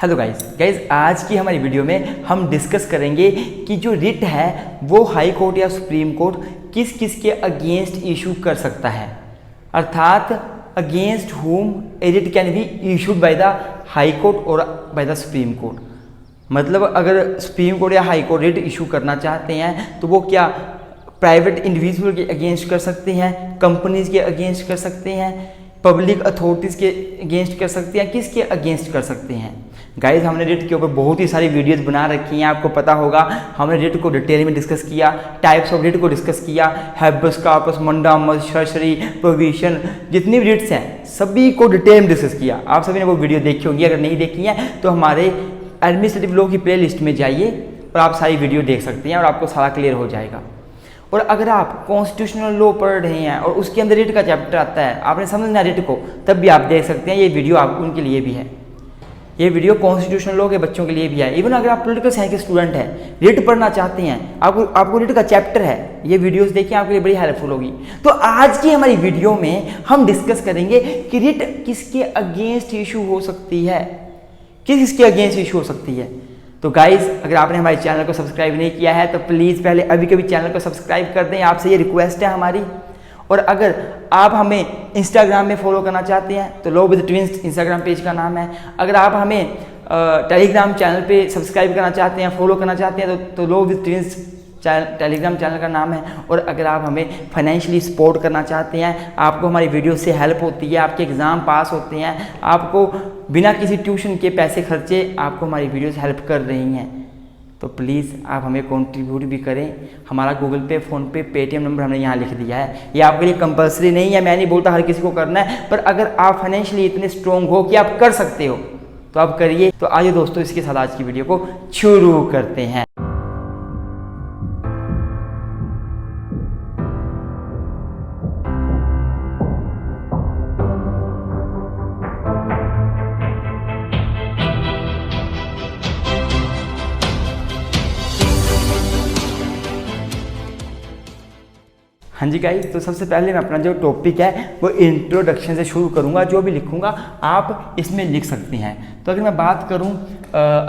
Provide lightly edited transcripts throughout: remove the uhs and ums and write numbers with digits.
Hello guys आज की हमारी वीडियो में हम डिस्कस करेंगे कि जो रिट है वो हाई कोर्ट या सुप्रीम कोर्ट किस किस के अगेंस्ट इशू कर सकता है, अर्थात अगेंस्ट हुम ए writ can be issued by the high court और बाय द सुप्रीम कोर्ट। मतलब अगर सुप्रीम कोर्ट या हाई कोर्ट रिट इशू करना चाहते हैं तो वो क्या प्राइवेट इंडिविजुअल के अगेंस्ट कर सकते हैं, कंपनीज के अगेंस्ट कर सकते हैं, पब्लिक अथॉरिटीज़ के अगेंस्ट कर सकते हैं, किसके अगेंस्ट कर सकते हैं। गाइज हमने रिट के ऊपर बहुत ही सारी वीडियोस बना रखी हैं, आपको पता होगा। हमने रिट को डिटेल में डिस्कस किया, टाइप्स ऑफ रिट को डिस्कस किया, हैबस कॉर्पस, मंडामस, सर्सरी, प्रोविजन, जितनी भी रिट्स हैं सभी को डिटेल में डिस्कस किया। आप सभी ने वो वीडियो देखी होगी, अगर नहीं देखी है तो हमारे एडमिनिस्ट्रेटिव लॉ की प्ले लिस्ट में जाइए और आप सारी वीडियो देख सकते हैं और आपको सारा क्लियर हो जाएगा। और अगर आप कॉन्स्टिट्यूशनल लॉ पढ़ रहे हैं और उसके अंदर रिट का चैप्टर आता है, आपने समझना रिट को, तब भी आप देख सकते हैं। ये वीडियो आप उनके लिए भी है, ये वीडियो कॉन्स्टिट्यूशनल लॉ के बच्चों के लिए भी है। इवन अगर आप पॉलिटिकल साइंस के स्टूडेंट हैं, रिट पढ़ना चाहते हैं, आपको रिट का चैप्टर है, ये वीडियोस देखिए, आपके लिए बड़ी हेल्पफुल होगी। तो आज की हमारी वीडियो में हम डिस्कस करेंगे कि रिट किसके अगेंस्ट इशू हो सकती है, किसके अगेंस्ट इशू हो सकती है। तो गाइज अगर आपने हमारे चैनल को सब्सक्राइब नहीं किया है तो प्लीज़ पहले अभी कभी चैनल को सब्सक्राइब कर दें, आपसे ये रिक्वेस्ट है हमारी। और अगर आप हमें इंस्टाग्राम में फॉलो करना चाहते हैं तो law with twins Instagram page का नाम है। अगर आप हमें टेलीग्राम चैनल पे सब्सक्राइब करना चाहते हैं, फॉलो करना चाहते हैं तो law with twins Telegram channel का नाम है। और अगर आप हमें फाइनेंशियली सपोर्ट करना चाहते हैं, आपको हमारी वीडियो से हेल्प होती है, आपके एग्ज़ाम पास होते हैं, आपको बिना किसी ट्यूशन के पैसे खर्चे आपको हमारी वीडियो से हेल्प कर रही हैं, तो प्लीज़ आप हमें कंट्रीब्यूट भी करें। हमारा गूगल पे, फ़ोनपे, पेटीएम नंबर हमने यहाँ लिख दिया है। ये आपके लिए कंपलसरी नहीं है, मैं नहीं बोलता हर किसी को करना है, पर अगर आप फाइनेंशियली इतने स्ट्रॉन्ग हो कि आप कर सकते हो तो आप करिए। तो आइए दोस्तों, इसके साथ आज की वीडियो को शुरू करते हैं। हाँ जी गाइस, तो सबसे पहले मैं अपना जो टॉपिक है वो इंट्रोडक्शन से शुरू करूँगा। जो भी लिखूँगा आप इसमें लिख सकते हैं। तो अगर मैं बात करूँ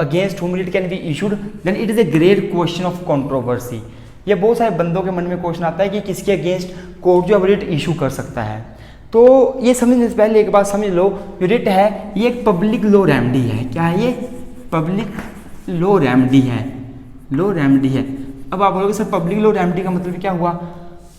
against whom writ can be issued, then it is a great question of controversy. ये बहुत सारे बंदों के मन में क्वेश्चन आता है कि किसके अगेंस्ट कोर्ट जो रिट इशू कर सकता है। तो ये समझने से पहले एक बात समझ लो, जो रिट है ये एक पब्लिक लॉ रेमेडी है। क्या है ये? पब्लिक लॉ रेमेडी है, लॉ रेमेडी है। अब आप बोलोगे सर पब्लिक लॉ रेमेडी का मतलब क्या हुआ?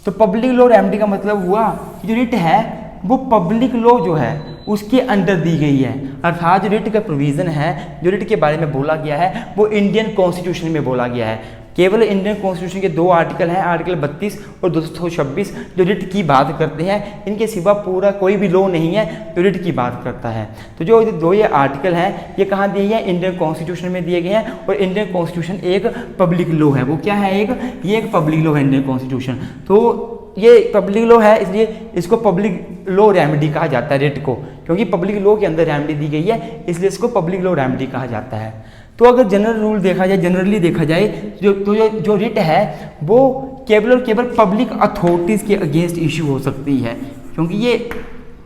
तो पब्लिक लॉ रेमेडी का मतलब हुआ कि जो रिट है वो पब्लिक लॉ जो है उसके अंडर दी गई है, अर्थात जो रिट का प्रोविज़न है, जो रिट के बारे में बोला गया है वो इंडियन कॉन्स्टिट्यूशन में बोला गया है। केवल इंडियन कॉन्स्टिट्यूशन के दो आर्टिकल हैं, आर्टिकल 32 और 226, जो रिट की बात करते हैं। इनके सिवा पूरा कोई भी लॉ नहीं है जो रिट की बात करता है। तो जो दो ये आर्टिकल हैं ये कहाँ दिए हैं? इंडियन कॉन्स्टिट्यूशन में दिए गए हैं। और इंडियन कॉन्स्टिट्यूशन एक पब्लिक लॉ है। वो क्या है? ये एक पब्लिक लॉ है इंडियन कॉन्स्टिट्यूशन। तो ये पब्लिक लॉ है, इसलिए इसको पब्लिक लॉ रेमेडी कहा जाता है रिट को, क्योंकि पब्लिक लॉ के अंदर रेमेडी दी गई है, इसलिए इसको पब्लिक लॉ रेमेडी कहा जाता है। तो अगर जनरल रूल देखा जाए, जनरली देखा जाए, जो रिट है वो केवल और केवल पब्लिक अथॉरिटीज़ के अगेंस्ट इशू हो सकती है, क्योंकि ये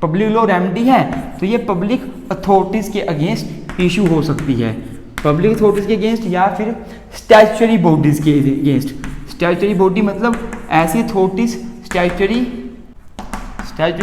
पब्लिक लॉ रेमेडी है तो ये पब्लिक अथॉरिटीज़ के अगेंस्ट इशू हो सकती है। पब्लिक अथॉरिटीज़ के अगेंस्ट या फिर स्टैट्यूटरी बॉडीज़ के अगेंस्ट। स्टैट्यूटरी बॉडी मतलब ऐसी अथॉरिटीज़, स्टैट्यूटरी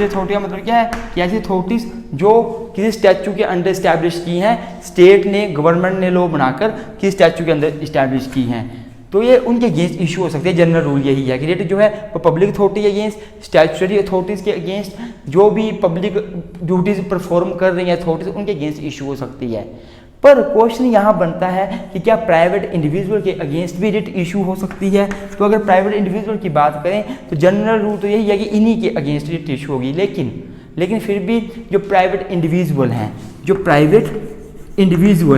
अथॉरिटी का मतलब क्या है कि ऐसी अथॉरिटीज़ जो किसी स्टैच्यू के अंडर इस्टेब्लिश की हैं, स्टेट ने, गवर्नमेंट ने लॉ बनाकर किसी स्टैच्यू के अंदर इस्टेब्लिश की हैं, तो ये उनके अगेंस्ट इशू हो सकते हैं। जनरल रूल यही है कि रिट जो है वो पब्लिक अथॉरिटी के अगेंस्ट, स्टैट्यूटरी अथॉरिटीज़ के अगेंस्ट, जो भी पब्लिक ड्यूटीज़ परफॉर्म कर रही हैं अथॉरिटीज़ उनके अगेंस्ट इशू हो सकती है। पर क्वेश्चन यहाँ बनता है कि क्या प्राइवेट इंडिविजुअल के अगेंस्ट भी रिट इशू हो सकती है? तो अगर प्राइवेट इंडिविजुअल की बात करें तो जनरल रूल तो यही है कि इन्हीं के अगेंस्ट रिट इशू होगी। लेकिन फिर भी जो प्राइवेट इंडिविजुअल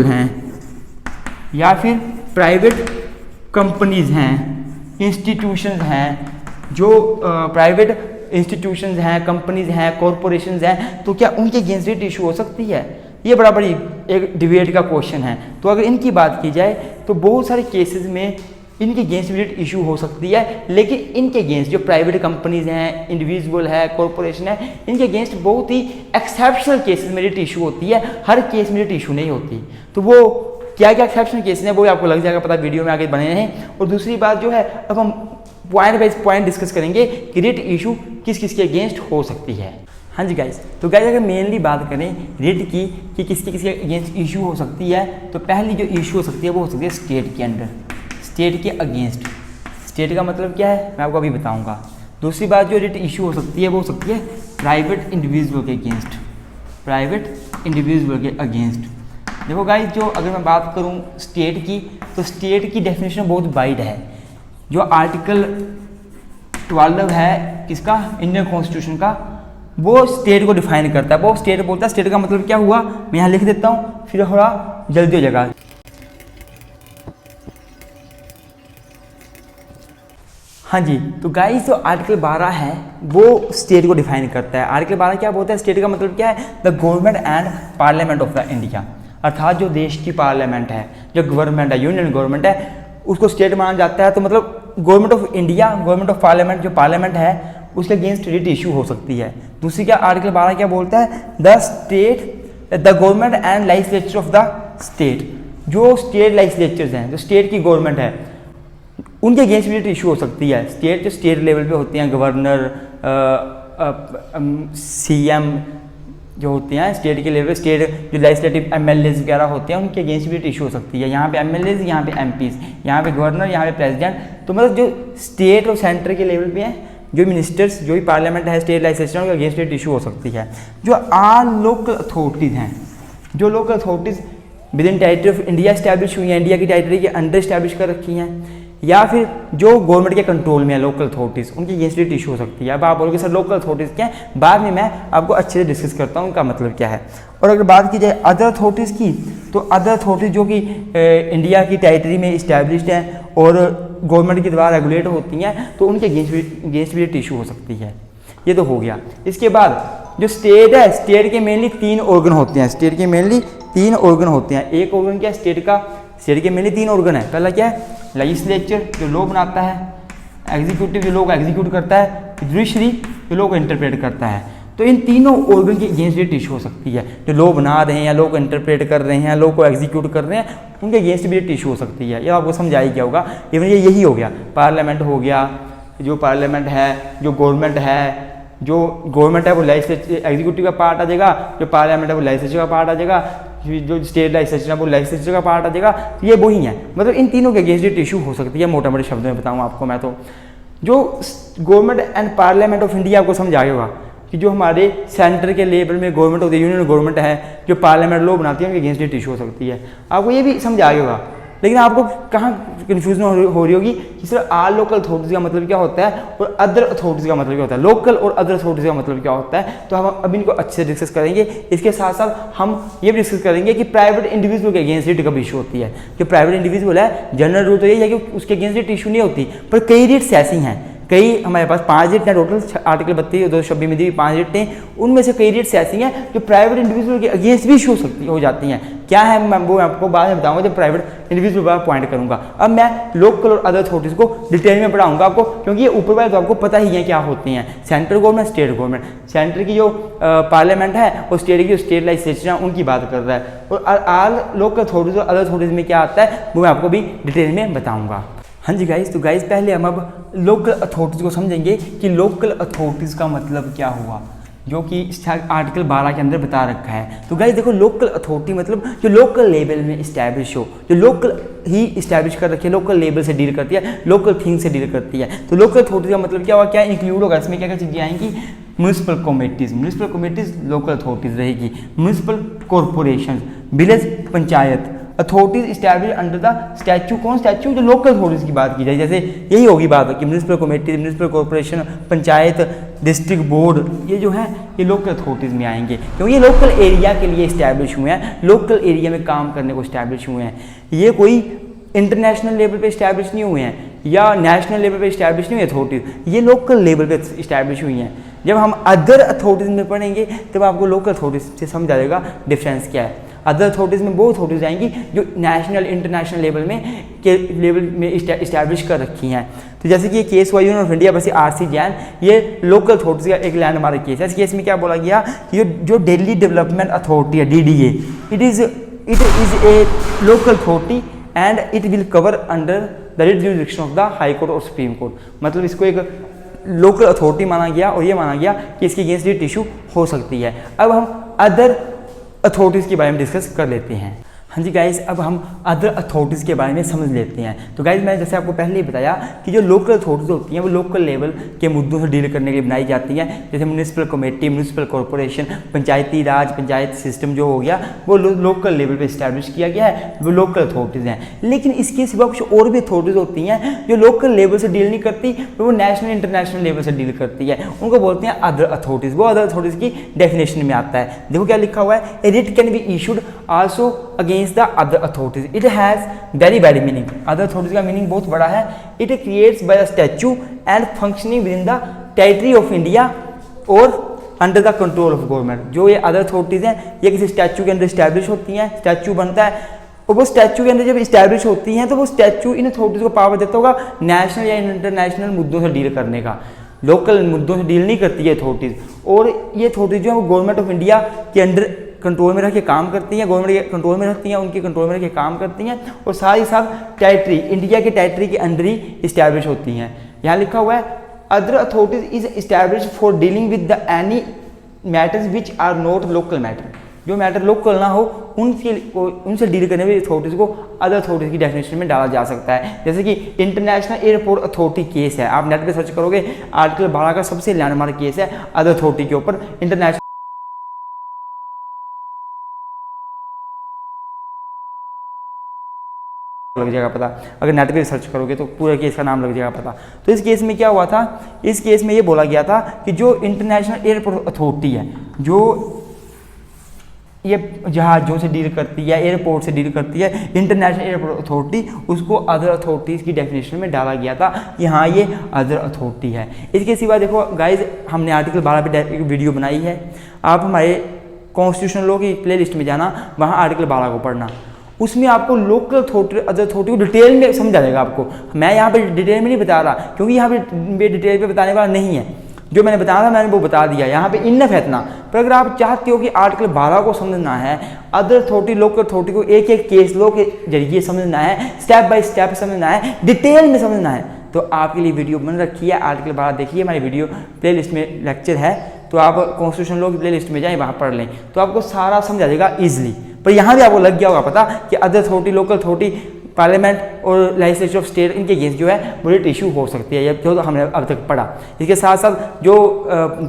हैं, या फिर प्राइवेट कंपनीज हैं, इंस्टीट्यूशंस हैं, जो प्राइवेट इंस्टीट्यूशंस हैं, कंपनीज हैं, कॉरपोरेशंस हैं, तो क्या उनके अगेंस्ट रिट इशू हो सकती है? ये बड़ा बड़ी एक डिबेट का क्वेश्चन है। तो अगर इनकी बात की जाए तो बहुत सारे केसेस में इनके अगेंस्ट भी रिट इशू हो सकती है, लेकिन इनके अगेंस्ट जो प्राइवेट कंपनीज हैं, इंडिविजुअल है, कॉरपोरेशन है, इनके अगेंस्ट बहुत ही एक्सेप्शनल केसेस में रिट इशू होती है, हर केस में रिट इशू नहीं होती। तो वो क्या क्या एक्सेप्शनल केसेस हैं वो आपको लग जाएगा पता, वीडियो में आगे बने हैं। और दूसरी बात जो है, अब हम पॉइंट बाई पॉइंट डिस्कस करेंगे कि रिट इशू किस किस के अगेंस्ट हो सकती है। हाँ जी गाइस, तो गाइस अगर मेनली बात करें रिट की कि किसके किसके अगेंस्ट इशू हो सकती है, तो पहली जो इशू हो सकती है वो हो सकती है स्टेट के अंडर, स्टेट के अगेंस्ट। स्टेट का मतलब क्या है मैं आपको अभी बताऊंगा। दूसरी बात जो रिट इशू हो सकती है वो हो सकती है प्राइवेट इंडिविजुअल के अगेंस्ट, प्राइवेट इंडिविजुअल के अगेंस्ट। देखो गाइस, जो अगर मैं बात करूं स्टेट की, तो स्टेट की डेफिनेशन बहुत वाइड है। जो आर्टिकल 12 है किसका, इंडियन कॉन्स्टिट्यूशन का, वो स्टेट को डिफाइन करता है। वो स्टेट बोलता है, स्टेट का मतलब क्या हुआ मैं यहाँ लिख देता हूँ, फिर थोड़ा जल्दी हो जाएगा। हाँ जी, तो गाइस जो आर्टिकल 12 है वो स्टेट को डिफाइन करता है। आर्टिकल 12 क्या बोलता है, स्टेट का मतलब क्या है, the government and parliament of the India, अर्थात जो देश की पार्लियामेंट है, जो गवर्नमेंट है, यूनियन गवर्नमेंट है, उसको स्टेट माना जाता है। तो मतलब government of India, government of parliament, जो पार्लियामेंट है उसके अगेंस्ट रिट इशू हो सकती है। दूसरी क्या आर्टिकल 12 क्या बोलता है, the state the government and legislature of the state, जो स्टेट लेजिस्लेचर्स हैं, जो स्टेट की गवर्नमेंट है, उनके अगेंस्ट भी रिट इशू हो सकती है। स्टेट जो स्टेट लेवल पे होती हैं, गवर्नर, CM जो होते हैं स्टेट के लेवल, स्टेट जो लेजिस्लेटिव MLAs वगैरह होते हैं, उनके अगेंस्ट भी रिट इशू हो सकती है। यहाँ पे MLAs, यहाँ पे MPs, यहाँ पे गवर्नर, यहाँ पे प्रेसिडेंट। तो मतलब जो स्टेट और सेंटर के लेवल पे हैं, जो मिनिस्टर्स, जो भी पार्लियामेंट है, स्टेट लेजिस्लेचर, उनके अगेंस्ट रिट इशू हो सकती है। जो आल लोकल अथॉरिटीज़ हैं, जो local authorities with in territory of India establish हुई हैं, इंडिया की टेरिटरी के अंडर स्टैब्लिश कर रखी हैं, या फिर जो गवर्नमेंट के कंट्रोल में है लोकल अथॉरिटीज़, उनकी अगेंस्ट रिट इशू हो सकती है। अब आप बोलोगे सर लोकल अथॉरिटीज़ क्या है, बाद में मैं आपको अच्छे से डिस्कस करता हूँ उनका मतलब क्या है। और अगर बात की जाए अदर अथॉरिटीज़ की, तो अदर अथॉरिटीज़ जो कि इंडिया की टेरिटरी में इस्टेब्लिश्ड हैं और गवर्नमेंट के द्वारा रेगुलेट होती हैं, तो उनके अगेंस्ट भी रिट इशू हो सकती है। ये तो हो गया। इसके बाद जो स्टेट है, स्टेट के मेनली 3 ऑर्गन होते हैं, स्टेट के मेनली 3 ऑर्गन होते हैं। एक ऑर्गन क्या है स्टेट का, स्टेट के मेनली 3 ऑर्गन है। पहला क्या है, लेजिस्लेचर जो लॉ बनाता है, एग्जीक्यूटिव जो लोग एग्जीक्यूट करता है, जुडिशरी जो लोग इंटरप्रेट करता है। तो इन तीनों ऑर्गन के अगेंस्ट रिट इशू हो सकती है। जो लॉ बना रहे हैं या लॉ को इंटरप्रेट कर रहे हैं, लॉ को एग्जीक्यूट कर रहे हैं, उनके अगेंस्ट भी रिट इशू हो सकती है। ये आपको समझा ही क्या होगा, इवन ये यही हो गया, पार्लियामेंट हो गया, जो पार्लियामेंट है, जो गवर्नमेंट है, जो गवर्नमेंट है वो लेजिस्लेटिव एग्जीक्यूटिव का पार्ट आ जाएगा, जो पार्लियामेंट है वो लेजिस्लेचर का पार्ट आ जाएगा, जो स्टेट लेजिस्लेचर है वो लेजिस्लेचर का पार्ट आ जाएगा। तो ये वही है, मतलब इन तीनों के अगेंस्ट रिट इशू हो सकती है। मोटा मोटे शब्दों में बताऊँ आपको मैं, तो जो government and parliament of India आपको समझ आया होगा कि जो हमारे सेंटर के लेवल में government of the union government है, जो पार्लियामेंट लॉ बनाती है, उनके अगेंस्ट रिट इशू हो सकती है। आपको ये भी समझ आ गया होगा। लेकिन आपको कहाँ कन्फ्यूजन हो रही होगी कि सर आल लोकल अथॉरिटीज़ का मतलब क्या होता है और अदर अथॉरिटीज़ का मतलब क्या होता है, लोकल और अदर अथॉरिटीज़ का मतलब क्या होता है। तो हम अब इनको अच्छे से डिस्कस करेंगे। इसके साथ साथ हम ये भी डिस्कस करेंगे कि प्राइवेट इंडिविजुअल के अगेंस्ट रिट कब इशू होती है। जो प्राइवेट इंडिविजुअल है, जनरल रूल तो यही है कि उसके अगेंस्ट रिट इशू नहीं होती, पर कई रिट्स ऐसी हैं, कई हमारे पास 5 रिट हैं टोटल, आर्टिकल 32 और 226 में दी 5 रिट हैं, उनमें से कई रिट्स ऐसी हैं जो प्राइवेट इंडिविजुअल के अगेंस्ट भी इशू हो जाती हैं। क्या है मैं वो आपको बाद में बताऊंगा जब प्राइवेट इंडिविजुअल पर पॉइंट करूंगा। अब मैं लोकल और अदर अथॉरिटीज़ को डिटेल में पढ़ाऊंगा आपको, क्योंकि ये ऊपर वाले तो आपको पता ही है क्या होती हैं, central government, state government. Centre की जो पार्लियामेंट है और स्टेट की जो स्टेट लेजिस्लेचर है उनकी बात कर रहा है, और आल लोकल अथॉरिटीज़ और अदर अथॉरिटीज़ में क्या आता है वो मैं आपको भी डिटेल में बताऊँगा। हाँ जी गाइस, तो गाइस पहले हम अब लोकल अथॉरिटीज़ को समझेंगे कि लोकल अथॉरिटीज़ का मतलब क्या हुआ, जो कि आर्टिकल 12 के अंदर बता रखा है। तो गाइस देखो, लोकल अथॉरिटी मतलब जो लोकल लेवल में इस्टेब्लिश हो, जो लोकल ही इस्टेब्लिश कर रखी है, लोकल लेवल से डील करती है, लोकल थिंग से डील करती है। तो लोकल अथॉरिटी का मतलब क्या हुआ, क्या इंक्लूड होगा इसमें, क्या क्या चीज़ें आएंगी, म्यूनिसिपल कमेटीज़ लोकल अथॉरिटीज़ रहेगी, municipal corporation, village panchayat, authorities establish under the statue. कौन स्टैचू, जो लोकल अथॉरिटीज की बात की जाए, जैसे यही होगी बात कि municipal committee, municipal corporation, panchayat, district board, ये जो है ये लोकल अथॉरिटीज़ में आएंगे, क्योंकि ये लोकल एरिया के लिए इस्टेब्लिश हुए हैं, लोकल एरिया में काम करने को इस्टेब्लिश हुए हैं। ये कोई इंटरनेशनल लेवल पे इस्टेब्लिश नहीं हुए हैं या नेशनल लेवल पे इस्टेब्लिश नहीं हुई अथॉरिटीज़, ये लोकल लेवल पे इस्टेब्लिश हुई हैं। जब हम अदर अथॉरिटीज़ में पढ़ेंगे तब आपको लोकल अथॉरिटीज़ से समझ आ जाएगा डिफरेंस क्या है। अदर अथॉरिटीज़ में वो अथॉरिटीज़ आएंगी जो नेशनल इंटरनेशनल लेवल में इस्टेब्लिश कर रखी हैं। तो जैसे कि ये केस हुआ union of India versus RC. Jain, ये लोकल अथॉरिटीज़ का एक लैंडमार्क केस है। इस केस में क्या बोला गया कि जो दिल्ली डेवलपमेंट अथॉरिटी है DDA, it is A local authority and it will cover under the jurisdiction of the high court और सुप्रीम कोर्ट। मतलब इसको एक लोकल अथॉरिटी माना गया और ये माना गया कि इसके अगेंस्ट रिट इशू हो सकती है। अब हम अदर अथॉरिटीज़ के बारे में डिस्कस कर लेते हैं। हाँ जी गाइस, अब हम अदर अथॉरिटीज़ के बारे में समझ लेते हैं। तो गाइस, मैंने जैसे आपको पहले ही बताया कि जो लोकल अथॉरिटीज़ होती हैं वो लोकल लेवल के मुद्दों से डील करने के लिए बनाई जाती हैं। जैसे म्यूनिसिपल कमेटी, म्यूनिसिपल कॉर्पोरेशन, पंचायती राज, पंचायत सिस्टम जो हो गया वो लोकल लेवल पे इस्टेब्लिश किया गया है, वो लोकल अथॉरिटीज़ हैं। लेकिन इसके सिवा कुछ और भी अथॉरिटीज़ होती हैं जो लोकल लेवल से डील नहीं करती, वो नेशनल इंटरनेशनल लेवल से डील करती है, उनको बोलते हैं अदर अथॉरिटीज़। वो अदर अथॉरिटीज़ की डेफिनेशन में आता है। देखो क्या लिखा हुआ है, a writ can be issued also against the other authorities, it has very very meaning. Other authorities का मीनिंग बहुत बड़ा है। It creates by the statute and functioning within the territory of India और under the control of government. जो ये other authorities हैं ये किसी स्टैच्यू के अंदर इस्टेब्लिश होती हैं, स्टैच्यू बनता है और वो स्टैच्यू के अंदर जब इस्टेब्लिश होती हैं तो वो स्टैच्यू इन अथॉरिटीज को पावर देता होगा नेशनल या इंटरनेशनल मुद्दों से डील करने का। लोकल मुद्दों से डील नहीं करती है अथॉरिटीज, और ये अथॉरिटीज जो है वो गवर्नमेंट ऑफ इंडिया के अंडर कंट्रोल में रख के काम करती हैं, गवर्नमेंट के कंट्रोल में रहती हैं, उनके कंट्रोल में रख के काम करती हैं और साथ ही साथ टेरिटरी, इंडिया के टेरिटरी के अंडर ही इस्टेब्लिश होती हैं। यहाँ लिखा हुआ है other authorities is establish for dealing with the any matters which are not local matter. जो मैटर लोकल ना हो उनसे डील करने वाली अथॉरिटीज़ को अदर अथॉरिटीज़ की डेफिनेशन में डाला जा सकता है। जैसे कि इंटरनेशनल एयरपोर्ट अथॉरिटी केस है, आप नेट पे सर्च करोगे, आर्टिकल 12 का सबसे लैंडमार्क केस है अदर अथॉरिटी के ऊपर। इंटरनेशनल लग जाएगा पता, अगर नेट पे सर्च करोगे तो पूरा केस का नाम लग जाएगा पता। तो इस केस में क्या हुआ था, इस केस में ये बोला गया था कि जो इंटरनेशनल एयरपोर्ट अथॉरिटी है, जो ये जहाज़ों से डील करती है, एयरपोर्ट से डील करती है, इंटरनेशनल एयरपोर्ट अथॉरिटी, उसको अदर अथॉरिटीज़ की डेफिनेशन में डाला गया था कि हाँ ये अदर अथॉरिटी है। इसके सिवा देखो गाइज, हमने आर्टिकल 12 पे एक वीडियो बनाई है, आप हमारे कॉन्स्टिट्यूशन लॉ की प्लेलिस्ट में जाना, वहाँ आर्टिकल 12 को पढ़ना, उसमें आपको लोकल अथॉरिटी अदर अथॉरिटी को डिटेल में समझा जाएगा आपको। मैं यहाँ पे डिटेल में नहीं बता रहा क्योंकि यहाँ पे डिटेल पे बताने वाला नहीं है, जो मैंने बताया था मैंने वो बता दिया, यहाँ पे इनफ है इतना। पर अगर आप चाहते हो कि आर्टिकल 12 को समझना है, अदर अथॉरिटी लोकल अथॉरिटी को एक एक केस लॉ के जरिए समझना है, स्टेप बाय स्टेप समझना है, डिटेल में समझना है, तो आपके लिए वीडियो बन रखी है। आर्टिकल 12 देखिए, हमारी वीडियो प्लेलिस्ट में लेक्चर है, तो आप कॉन्स्टिट्यूशन लॉ की प्लेलिस्ट में जाएं, वहाँ पढ़ लें, तो आपको सारा समझ आ जाएगा ईजिली। पर यहाँ भी आपको लग गया होगा पता कि other authority local authority parliament और लेजिस्लेचर ऑफ स्टेट इनके अगेंस्ट जो है वो रिट इशू हो सकती है, जो तो हमने अब तक पढ़ा। इसके साथ साथ जो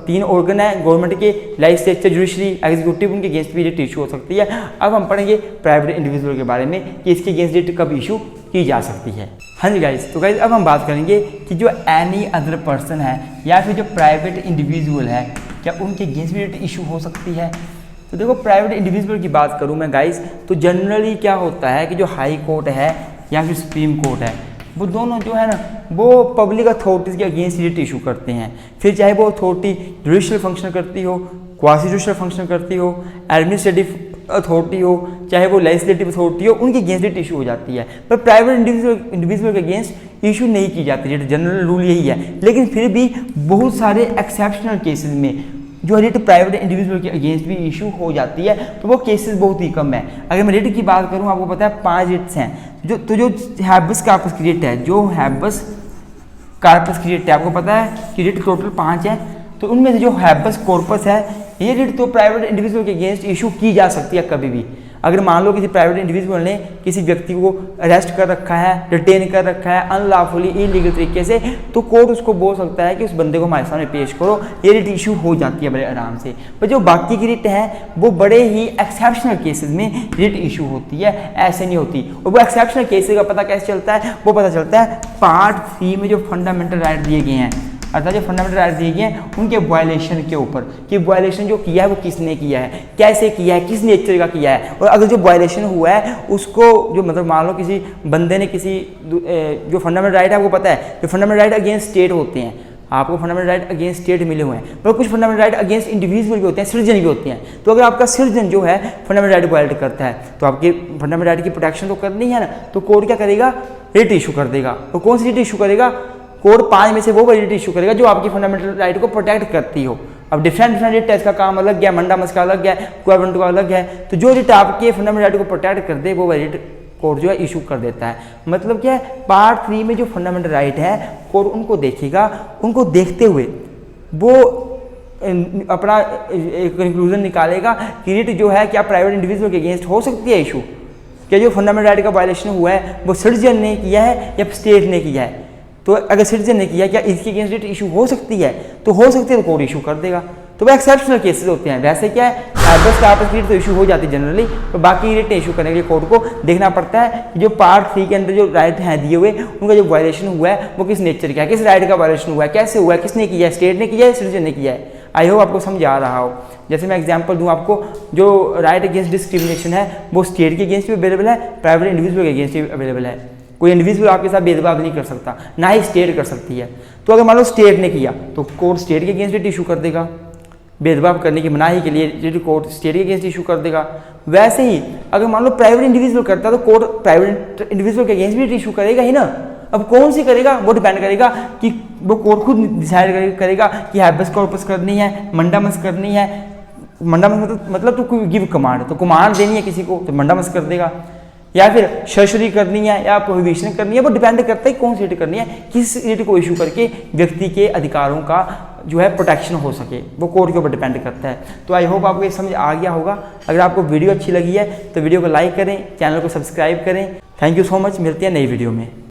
3 ऑर्गन है गवर्नमेंट के, लेजिस्लेचर, जुडिशरी, एग्जीक्यूटिव, उनके अगेंस्ट भी रिट इशू हो सकती है। अब हम पढ़ेंगे प्राइवेट इंडिविजुअल के बारे में कि इसके अगेंस्ट रिट कब इशू की जा सकती है। हाँ जी गाइस, तो गाइस अब हम बात करेंगे कि जो एनी अदर पर्सन है या फिर जो प्राइवेट इंडिविजुअल है, क्या उनके अगेंस्ट भी रिट इशू हो सकती है। तो देखो, प्राइवेट इंडिविजुअल की बात करूं मैं गाइस, तो जनरली क्या होता है कि जो हाई कोर्ट है या फिर सुप्रीम कोर्ट है, वो दोनों जो है ना वो पब्लिक अथॉरिटीज़ के अगेंस्ट रिट इशू करते हैं। फिर चाहे वो अथॉरिटी जुडिशियल फंक्शन करती हो, क्वासी जुडिशियल फंक्शन करती हो, एडमिनिस्ट्रेटिव अथॉरिटी हो, चाहे वो लेजिस्लेटिव अथॉरिटी हो, उनके अगेंस्ट रिट इशू हो जाती है। पर प्राइवेट इंडिविजुअल के अगेंस्ट इशू नहीं की जाती, जनरल रूल यही है। लेकिन फिर भी बहुत सारे एक्सेप्शनल केसेस में जो रिट प्राइवेट इंडिविजुअल के अगेंस्ट भी इशू हो जाती है, तो वो केसेस बहुत ही कम है। अगर मैं रिट की बात करूं, आपको पता है 5 रिट्स हैं। जो हैबस कॉर्पस की रिट है, जो हैबस कॉर्पस की रिट है, आपको पता है कि रिट टोटल 5 है। तो उनमें से जो हैबस कॉर्पस है, ये रिट तो प्राइवेट इंडिविजुअल के अगेंस्ट इशू की जा सकती है कभी भी। अगर मान लो किसी प्राइवेट इंडिविजुअल ने किसी व्यक्ति को अरेस्ट कर रखा है, डिटेन कर रखा है अनलॉफुली, इलीगल तरीके से, तो कोर्ट उसको बोल सकता है कि उस बंदे को हमारे सामने पेश करो, ये रिट इशू हो जाती है बड़े आराम से। पर जो बाकी की रिट है वो बड़े ही एक्सेप्शनल केसेस में रिट इशू होती है, ऐसे नहीं होती। और वो एक्सेप्शनल केसेस का पता कैसे चलता है, वो पता चलता है पार्ट 3 में जो फंडामेंटल राइट दिए गए हैं, अर्थात जो फंडामेंटल राइट दिए गए हैं उनके वायलेशन के ऊपर, कि वायलेशन जो किया है वो किसने किया है, कैसे किया है, किस नेचर का किया है। और अगर जो वायलेशन हुआ है उसको जो मतलब मान लो किसी बंदे ने किसी जो फंडामेंटल राइट है, आपको पता है जो फंडामेंटल राइट अगेंस्ट स्टेट होते हैं, आपको फंडामेंटल राइट अगेंस्ट स्टेट मिले हुए हैं, पर कुछ फंडामेंटल राइट अगेंस्ट इंडिविजुअल भी होते हैं, सिटीजन भी होते हैं। तो अगर आपका सिटीजन जो है फंडामेंटल राइट वायलेट करता है तो आपके फंडामेंटल राइट की प्रोटेक्शन तो करनी है ना, तो कोर्ट क्या करेगा, रिट इशू कर देगा। तो कौन सी रिट इशू करेगा, कोर्ट 5 में से वो रिट इशू करेगा जो आपकी फंडामेंटल राइट को प्रोटेक्ट करती हो। अब डिफरेंट रिट है, इसका काम अलग है, मंडामस का अलग है, क्वाड्रेंट का अलग है। तो जो रिट आपके फंडामेंटल राइट को प्रोटेक्ट कर दे वो रिट कोर्ट जो है इशू कर देता है। मतलब क्या है, पार्ट 3 में जो फंडामेंटल राइट है कोर्ट उनको देखेगा, उनको देखते हुए वो अपना एक कंक्लूजन निकालेगा कि रिट जो है क्या प्राइवेट इंडिविजुअल के अगेंस्ट हो सकती है इशू, क्या जो फंडामेंटल राइट का वायलेशन हुआ है वो सिटीजन ने किया है या स्टेट ने किया है। तो अगर सिटीजन ने किया, क्या इसके अगेंस्ट रिट इशू हो सकती है, तो हो सकती है तो कोर्ट इशू कर देगा। तो वो एक्सेप्शनल केसेस होते हैं। वैसे क्या है, हाइब्रिड स्टार्टस की रिट तो इशू हो जाती है जनरली, तो बाकी रिट इशू करने के लिए कोर्ट को देखना पड़ता है कि जो पार्ट 3 के अंदर जो राइट हैं दिए हुए उनका जो वायलेशन हुआ है वो किस नेचर का है, किस राइट का वायलेशन हुआ है, कैसे हुआ है, किसने किया है, स्टेट ने किया है, सिटीजन ने किया है। आई होप आपको समझ आ रहा हो। जैसे मैं एग्जांपल दूं आपको, जो राइट अगेंस्ट डिस्क्रिमिनेशन है वो स्टेट के अगेंस्ट भी अवेलेबल है, प्राइवेट इंडिविजुअल के अगेंस्ट भी अवेलेबल है। कोई इंडिविजुअल आपके साथ भेदभाव नहीं कर सकता, ना ही स्टेट कर सकती है। तो अगर मान लो स्टेट ने किया तो कोर्ट स्टेट के अगेंस्ट रिट इशू कर देगा, भेदभाव करने की मनाही के लिए कोर्ट स्टेट के अगेंस्ट इशू कर देगा। वैसे ही अगर मान लो प्राइवेट इंडिविजुअल करता है तो कोर्ट प्राइवेट इंडिविजुअल के अगेंस्ट भी रिट इशू करेगा ही ना। अब कौन सी करेगा वो डिपेंड करेगा कि वो कोर्ट खुद डिसाइड करेगा कि हैबस कॉर्पस करनी है, मंडामस करनी है। मंडामस मतलब तो कोई गिव कमांड, तो कमांड देनी है किसी को तो मंडामस कर देगा, या फिर शर्शरी करनी है या प्रोहिबिशन करनी है। वो डिपेंड करता है कौन सी रिट करनी है, किस रिट को इशू करके व्यक्ति के अधिकारों का जो है प्रोटेक्शन हो सके, वो कोर्ट के ऊपर डिपेंड करता है। तो आई होप आपको ये समझ आ गया होगा। अगर आपको वीडियो अच्छी लगी है तो वीडियो को लाइक करें, चैनल को सब्सक्राइब करें। थैंक यू सो मच, मिलते हैं नई वीडियो में।